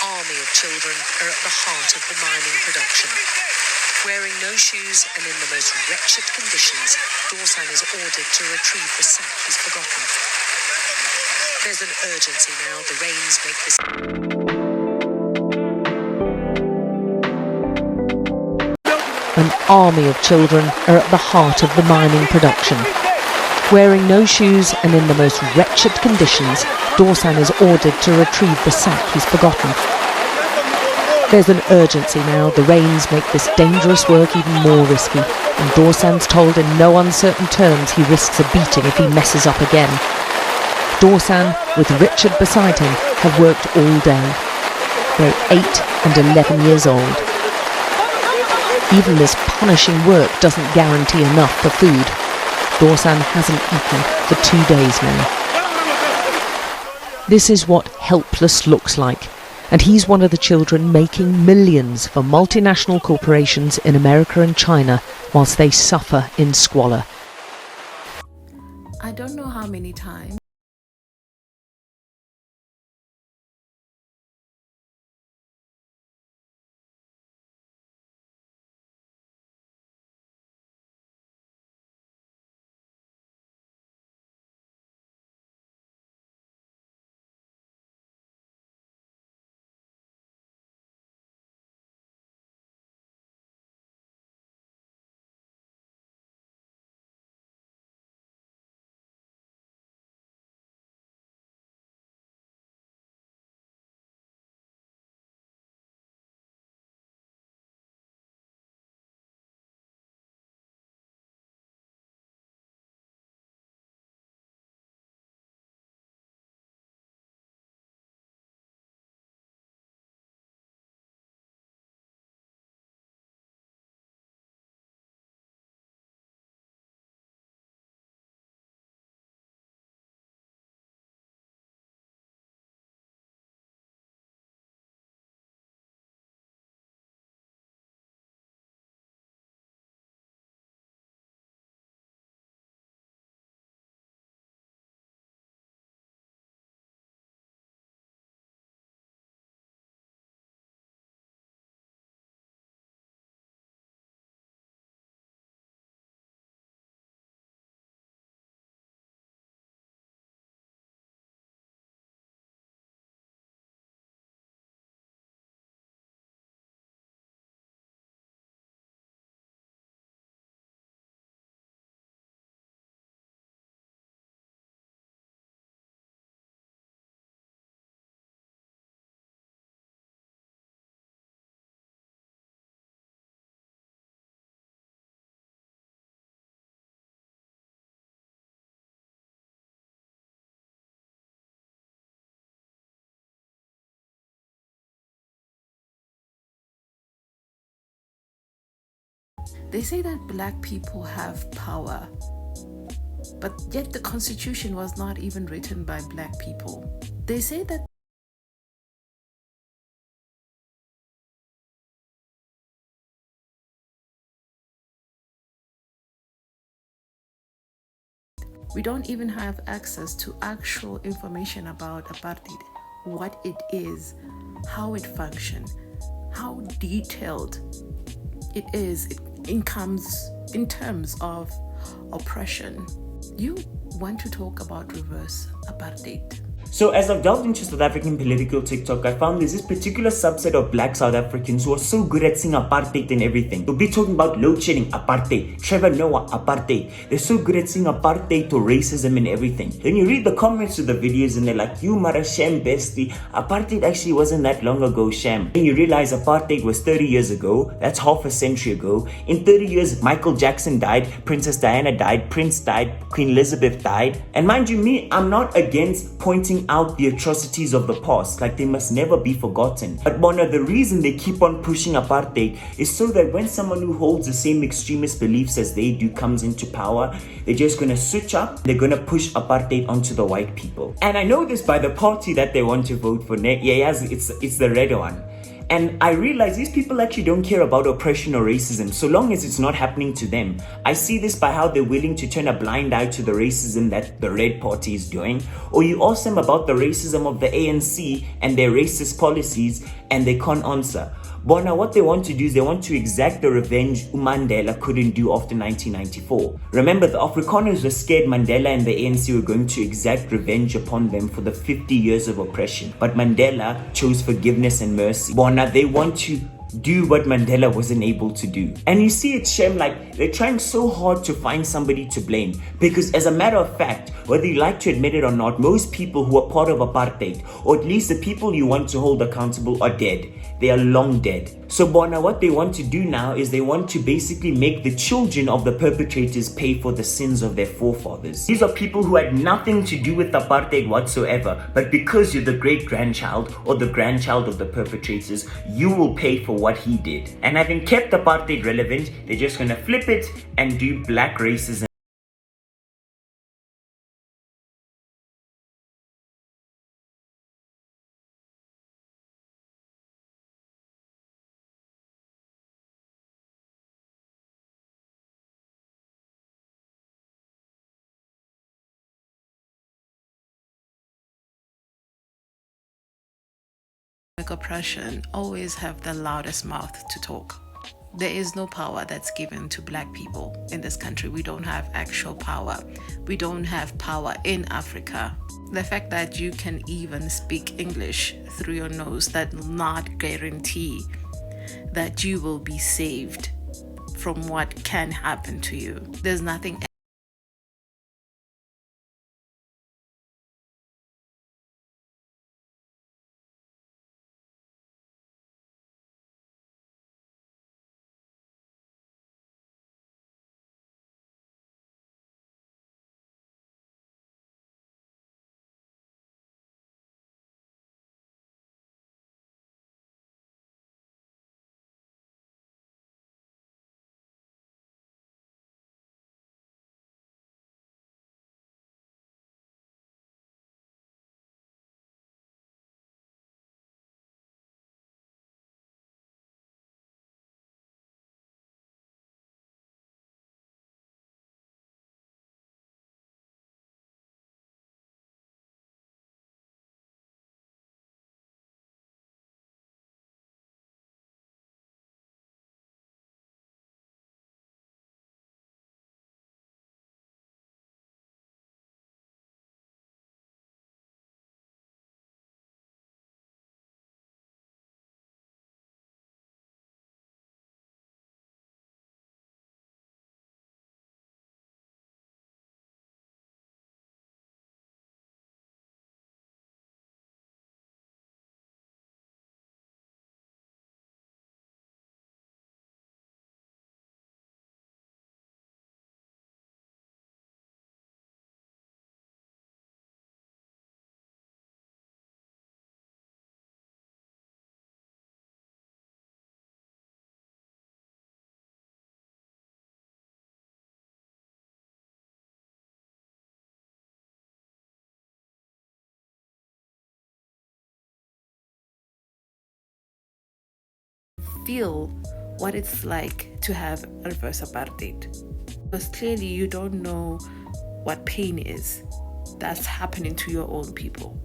army of children are at the heart of the mining production. Wearing no shoes and in the most wretched conditions, Dorsan is ordered to retrieve the sack he's forgotten. There's an urgency now. The rains make this... An army of children are at the heart of the mining production. Wearing no shoes and in the most wretched conditions, Dorsan is ordered to retrieve the sack he's forgotten. There's an urgency now. The rains make this dangerous work even more risky, and Dorsan's told in no uncertain terms he risks a beating if he messes up again. Dorsan, with Richard beside him, have worked all day. They're 8 and 11 years old. Even this punishing work doesn't guarantee enough for food. Dorsan hasn't eaten for 2 days now. This is what helpless looks like, and he's one of the children making millions for multinational corporations in America and China whilst they suffer in squalor. I don't know how many times they say that black people have power, but yet the Constitution was not even written by black people. They say that we don't even have access to actual information about apartheid, what it is, how it functions, how detailed it is in terms of oppression. You want to talk about reverse apartheid? So as I've delved into South African political TikTok, I found there's this particular subset of black South Africans who are so good at seeing apartheid and everything. They'll be talking about load shedding, apartheid, Trevor Noah, apartheid. They're so good at seeing apartheid or racism and everything. Then you read the comments to the videos and they're like, you mara sham bestie, apartheid actually wasn't that long ago, sham. Then you realize apartheid was 30 years ago, that's half a century ago. In 30 years, Michael Jackson died, Princess Diana died, Prince died, Queen Elizabeth died. And mind you, me, I'm not against pointing out the atrocities of the past, like they must never be forgotten. But one of the reasons they keep on pushing apartheid is so that when someone who holds the same extremist beliefs as they do comes into power, they're just going to switch up, they're going to push apartheid onto the white people. And I know this by the party that they want to vote for. Yes, it's the red one. And I realize these people actually don't care about oppression or racism so long as it's not happening to them. I see this by how they're willing to turn a blind eye to the racism that the Red Party is doing, or you ask them about the racism of the ANC and their racist policies and they can't answer. Bona, what they want to do is they want to exact the revenge Mandela couldn't do after 1994. Remember, the Afrikaners were scared Mandela and the ANC were going to exact revenge upon them for the 50 years of oppression. But Mandela chose forgiveness and mercy. Bona, they want to do what Mandela wasn't able to do. And you see, it's shame, like they're trying so hard to find somebody to blame, because as a matter of fact, whether you like to admit it or not, most people who are part of apartheid, or at least the people you want to hold accountable, are dead. They are long dead. So Bona, what they want to do now is they want to basically make the children of the perpetrators pay for the sins of their forefathers. These are people who had nothing to do with apartheid whatsoever, but because you're the great-grandchild or the grandchild of the perpetrators, you will pay for what he did. And having kept apartheid relevant, they're just gonna flip it and do black racism. Oppression always have the loudest mouth to talk. There is no power that's given to black people in this country. We don't have actual power. We don't have power in Africa. The fact that you can even speak English through your nose does not guarantee that you will be saved from what can happen to you. There's nothing feel what it's like to have reverse apartheid. Because clearly you don't know what pain is that's happening to your own people.